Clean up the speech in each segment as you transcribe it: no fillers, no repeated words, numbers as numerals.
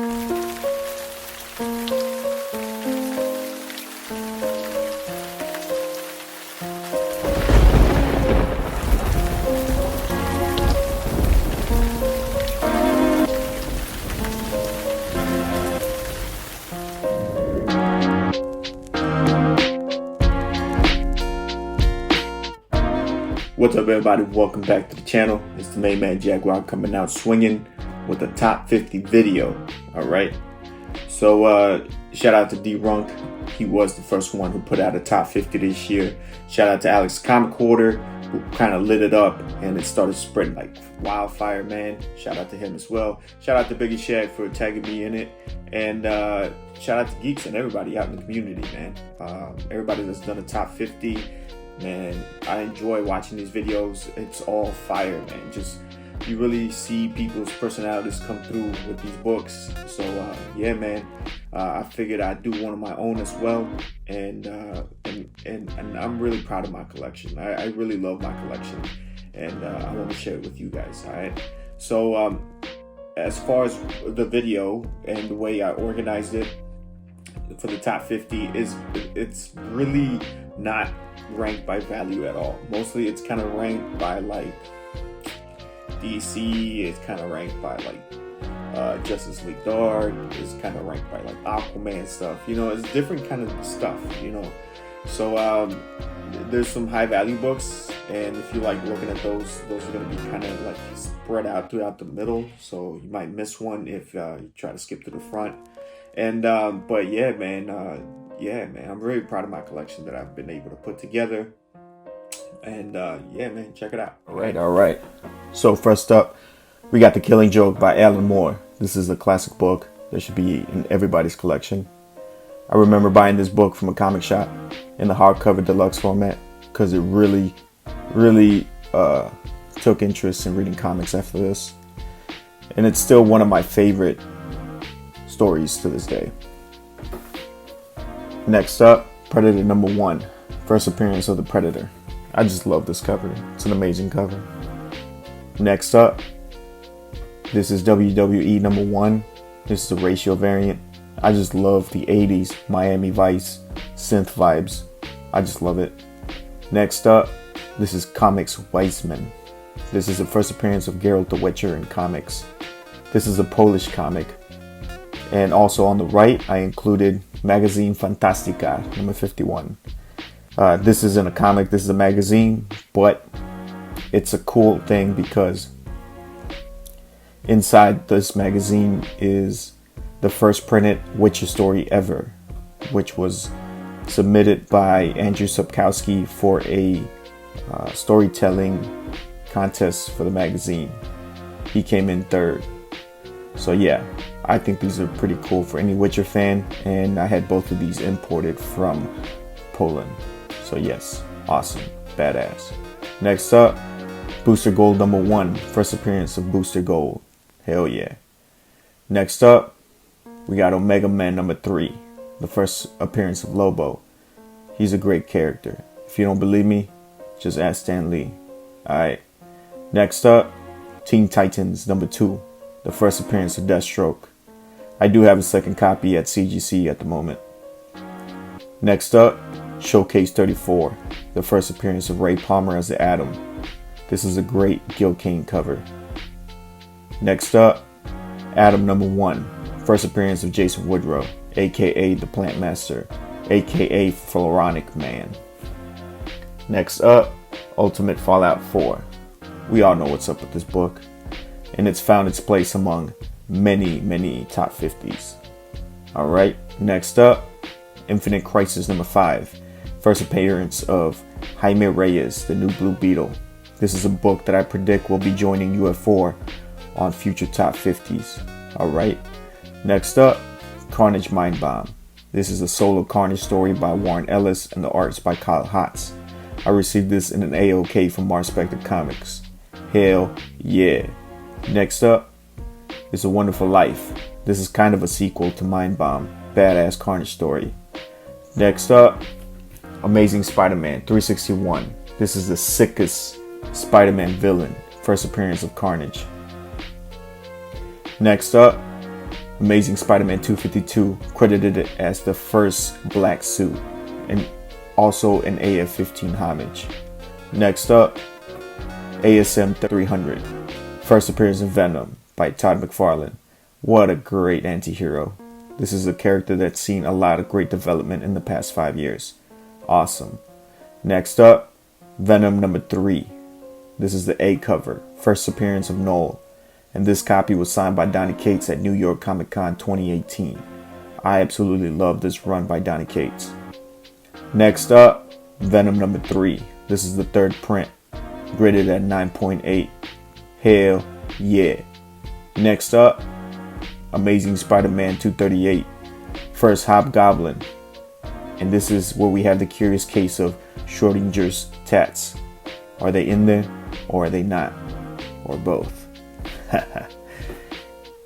What's up, everybody? Welcome back to the channel. It's the main man Jaguar coming out swinging with a top 50 video. Alright, so shout out to D-Runk. He was the first one who put out a top 50 this year. Shout out to Alex Comic Quarter, who kind of lit it up and it started spreading like wildfire, man. Shout out to him as well. Shout out to Biggie Shaq for tagging me in it. And shout out to Geeks and everybody out in the community, man. Everybody that's done a top 50. Man, I enjoy watching these videos. It's all fire, man. Just, you really see people's personalities come through with these books. So yeah, man, I figured I'd do one of my own as well. And I'm really proud of my collection. I really love my collection, and I want to share it with you guys. All right. So as far as the video and the way I organized it for the top 50 it's really not ranked by value at all. Mostly it's kind of ranked by like DC, it's kind of ranked by like Justice League Dark, it's kind of ranked by like Aquaman stuff, you know, it's different kind of stuff, you know. So there's some high value books, and if you like looking at those are going to be kind of like spread out throughout the middle, so you might miss one if you try to skip to the front. And but yeah, man, I'm really proud of my collection that I've been able to put together. And yeah, man, check it out. All right. So first up, we got The Killing Joke by Alan Moore. This is a classic book that should be in everybody's collection. I remember buying this book from a comic shop in the hardcover deluxe format because it really took interest in reading comics after this. And it's still one of my favorite stories to this day. Next up, Predator #1, first appearance of the Predator. I just love this cover. It's an amazing cover. Next up, this is WWE #1. This is a ratio variant. I just love the 80s Miami Vice synth vibes. I just love it. Next up, this is Comics Weissman. This is the first appearance of Geralt the Witcher in comics. This is a Polish comic. And also on the right, I included Magazine Fantastica #51. This isn't a comic, this is a magazine, but it's a cool thing because inside this magazine is the first printed Witcher story ever, which was submitted by Andrew Sapkowski for a storytelling contest for the magazine. He came in third. So yeah, I think these are pretty cool for any Witcher fan, and I had both of these imported from Poland. So yes, awesome, badass. Next up, Booster Gold #1, first appearance of Booster Gold. Hell yeah. Next up, we got Omega Man #3, the first appearance of Lobo. He's a great character. If you don't believe me, just ask Stan Lee. Alright. Next up, Teen Titans #2. The first appearance of Deathstroke. I do have a second copy at CGC at the moment. Next up, Showcase 34. The first appearance of Ray Palmer as the Atom. This is a great Gil Kane cover. Next up, Atom #1. First appearance of Jason Woodrow, aka the Plant Master, aka Floronic Man. Next up, Ultimate Fallout 4. We all know what's up with this book, and it's found its place among many top 50s. Alright, next up, Infinite Crisis #5. First appearance of Jaime Reyes, the new Blue Beetle. This is a book that I predict will be joining UF4 on future top 50s. Alright, next up, Carnage Mind Bomb. This is a solo Carnage story by Warren Ellis and the arts by Kyle Hotz. I received this in an AOK from Mars Spectre Comics. Hell yeah. Next up is A Wonderful Life. This is kind of a sequel to Mind Bomb, badass Carnage story. Next up, Amazing Spider-Man 361. This is the sickest Spider-Man villain, first appearance of Carnage. Next up, Amazing Spider-Man 252, credited as the first black suit, and also an AF-15 homage. Next up, ASM 300, first appearance of Venom by Todd McFarlane. What a great anti-hero. This is a character that's seen a lot of great development in the past 5 years. Awesome. Next up, Venom number 3. This is the A cover, first appearance of Noel, and this copy was signed by Donny Cates at New York Comic Con 2018. I absolutely love this run by Donny Cates. Next up, Venom number 3. This is the third print, graded at 9.8. Hell yeah. Next up, Amazing Spider-Man 238, first Hobgoblin. And this is where we have the curious case of Schrodinger's tats. Are they in there or are they not? Or both?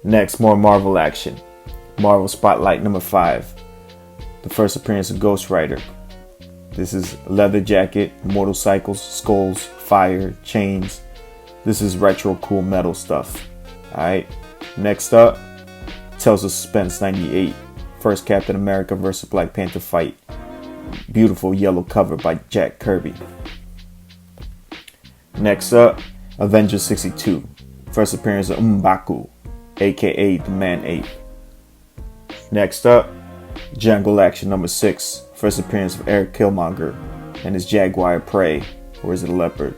Next, more Marvel action. Marvel Spotlight number 5. The first appearance of Ghost Rider. This is leather jacket, motorcycles, skulls, fire, chains. This is retro cool metal stuff. Alright. Next up, Tales of Suspense 98. First Captain America vs. Black Panther fight. Beautiful yellow cover by Jack Kirby. Next up, Avengers 62. First appearance of M'Baku, aka the Man-Ape. Next up, Jungle Action number 6. First appearance of Eric Killmonger and his Jaguar prey. Or is it a leopard?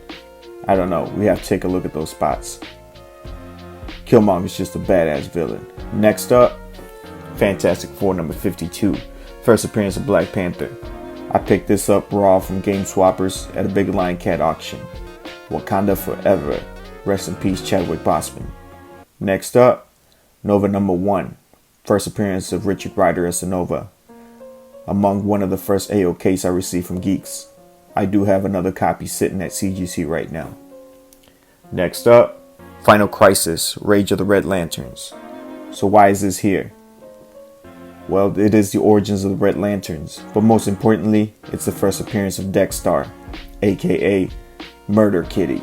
I don't know. We have to take a look at those spots. Killmonger's just a badass villain. Next up, Fantastic Four number 52. First appearance of Black Panther. I picked this up raw from Game Swappers at a Big Lion Cat auction. Wakanda forever. Rest in peace, Chadwick Boseman. Next up, Nova number 1. First appearance of Richard Rider as Nova. Among one of the first AOKs I received from Geeks. I do have another copy sitting at CGC right now. Next up, Final Crisis, Rage of the Red Lanterns. So why is this here? Well, it is the origins of the Red Lanterns, but most importantly, it's the first appearance of Dexter, aka Murder Kitty.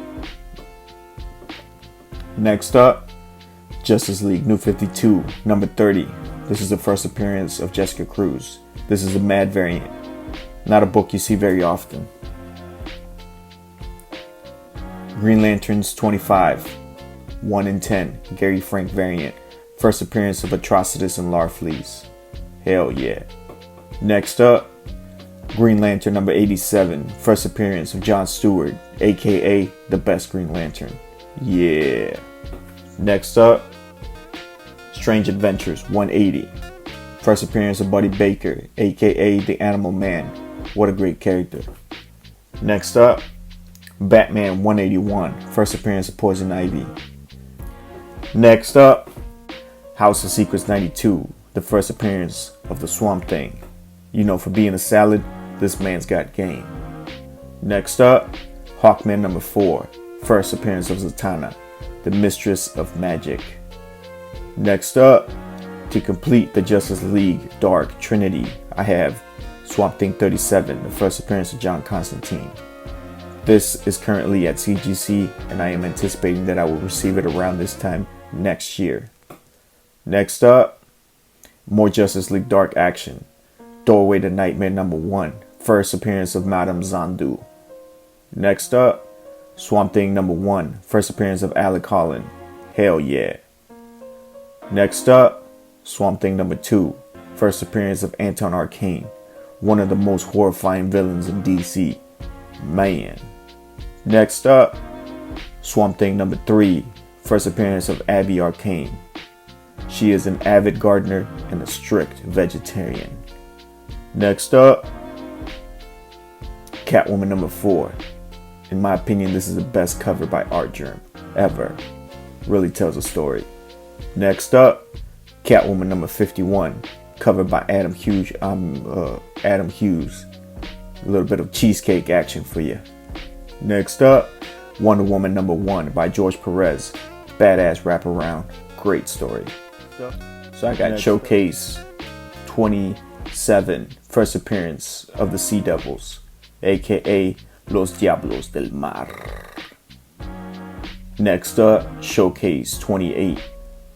Next up, Justice League New 52, number 30. This is the first appearance of Jessica Cruz. This is a Mad variant, not a book you see very often. Green Lanterns 25, 1 in 10, Gary Frank variant. First appearance of Atrocitus and Larfleeze. Hell yeah. Next up, Green Lantern number 87, first appearance of John Stewart, aka the best Green Lantern. Yeah. Next up, Strange Adventures 180. First appearance of Buddy Baker, aka the Animal Man. What a great character. Next up, Batman 181. First appearance of Poison Ivy. Next up, House of Secrets 92. The first appearance of the Swamp Thing. You know, for being a salad, this man's got game. Next up, Hawkman number 4. First appearance of Zatanna, the Mistress of Magic. Next up, to complete the Justice League Dark Trinity, I have Swamp Thing 37, the first appearance of John Constantine. This is currently at CGC, and I am anticipating that I will receive it around this time next year. Next up, more Justice League Dark action. Doorway to Nightmare number 1, first appearance of Madame Zandu. Next up, Swamp Thing number 1, first appearance of Alec Holland. Hell yeah. Next up, Swamp Thing number 2, first appearance of Anton Arcane, one of the most horrifying villains in DC. Man. Next up, Swamp Thing number 3, first appearance of Abby Arcane. She is an avid gardener and a strict vegetarian. Next up, Catwoman number 4. In my opinion, this is the best cover by Art Germ ever. Really tells a story. Next up, Catwoman number 51, covered by Adam Hughes. Adam Hughes. A little bit of cheesecake action for you. Next up, Wonder Woman number 1 by George Perez. Badass wraparound. Great story. So I got Showcase 27, first appearance of the Sea Devils, aka Los Diablos del Mar. Next up, Showcase 28,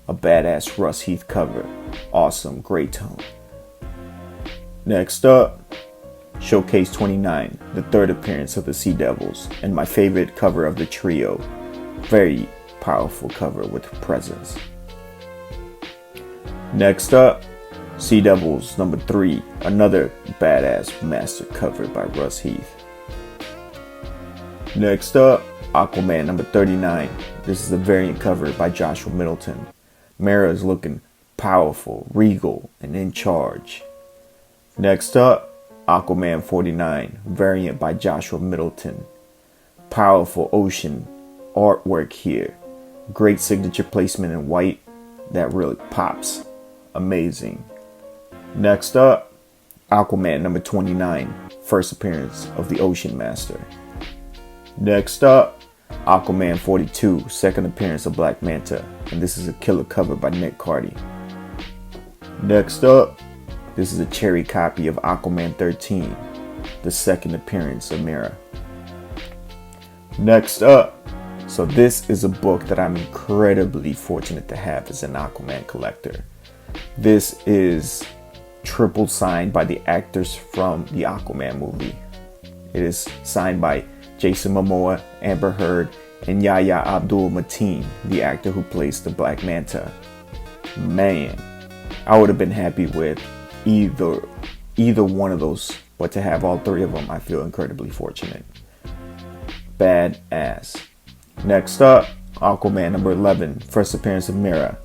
a badass Russ Heath cover. Awesome, great tone. Next up, Showcase 29, the third appearance of the Sea Devils, and my favorite cover of the trio. Very powerful cover with presence. Next up, Sea Devils number 3, another badass master cover by Russ Heath. Next up, Aquaman number 39. This is a variant cover by Joshua Middleton. Mera is looking powerful, regal, and in charge. Next up, Aquaman 49, variant by Joshua Middleton. Powerful ocean artwork here. Great signature placement in white that really pops. Amazing. Next up, Aquaman number 29, first appearance of the Ocean Master. Next up, Aquaman 42, second appearance of Black Manta, and this is a killer cover by Nick Carty. Next up, this is a cherry copy of Aquaman 13, the second appearance of Mera. Next up, so this is a book that I'm incredibly fortunate to have as an Aquaman collector. This is triple signed by the actors from the Aquaman movie. It is signed by Jason Momoa, Amber Heard, and Yahya Abdul-Mateen, the actor who plays the Black Manta. Man, I would have been happy with either one of those, but to have all three of them, I feel incredibly fortunate. Badass. Next up, Aquaman number 11, first appearance of Mera,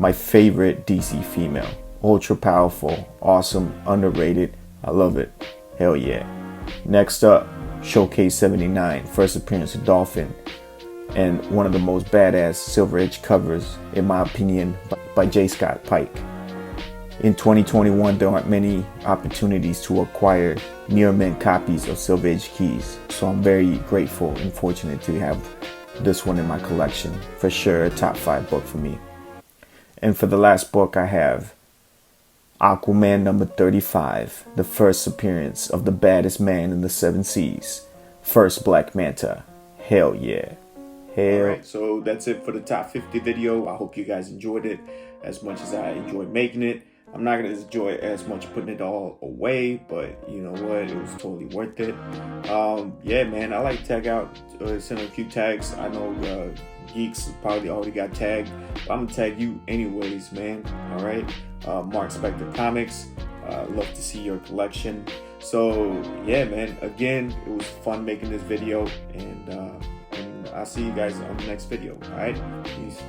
my favorite DC female. Ultra powerful, awesome, underrated. I love it. Hell yeah. Next up, Showcase 79, first appearance of Dolphin, and one of the most badass Silver Age covers, in my opinion, by J. Scott Pike. In 2021, there aren't many opportunities to acquire near mint copies of Silver Age keys, so I'm very grateful and fortunate to have this one in my collection. For sure, a top 5 book for me. And for the last book, I have Aquaman number 35, the first appearance of the baddest man in the 7 seas, first Black Manta. Hell yeah. Hell. Alright, so that's it for the top 50 video. I hope you guys enjoyed it as much as I enjoyed making it. I'm not going to enjoy it as much putting it all away, but you know what? It was totally worth it. Yeah, man, I like to tag out, send a few tags. I know Geeks probably already got tagged, but I'm going to tag you anyways, man. Alright? Mark Spector Comics. Love to see your collection. So, yeah, man, again, it was fun making this video, and I'll see you guys on the next video. Alright? Peace.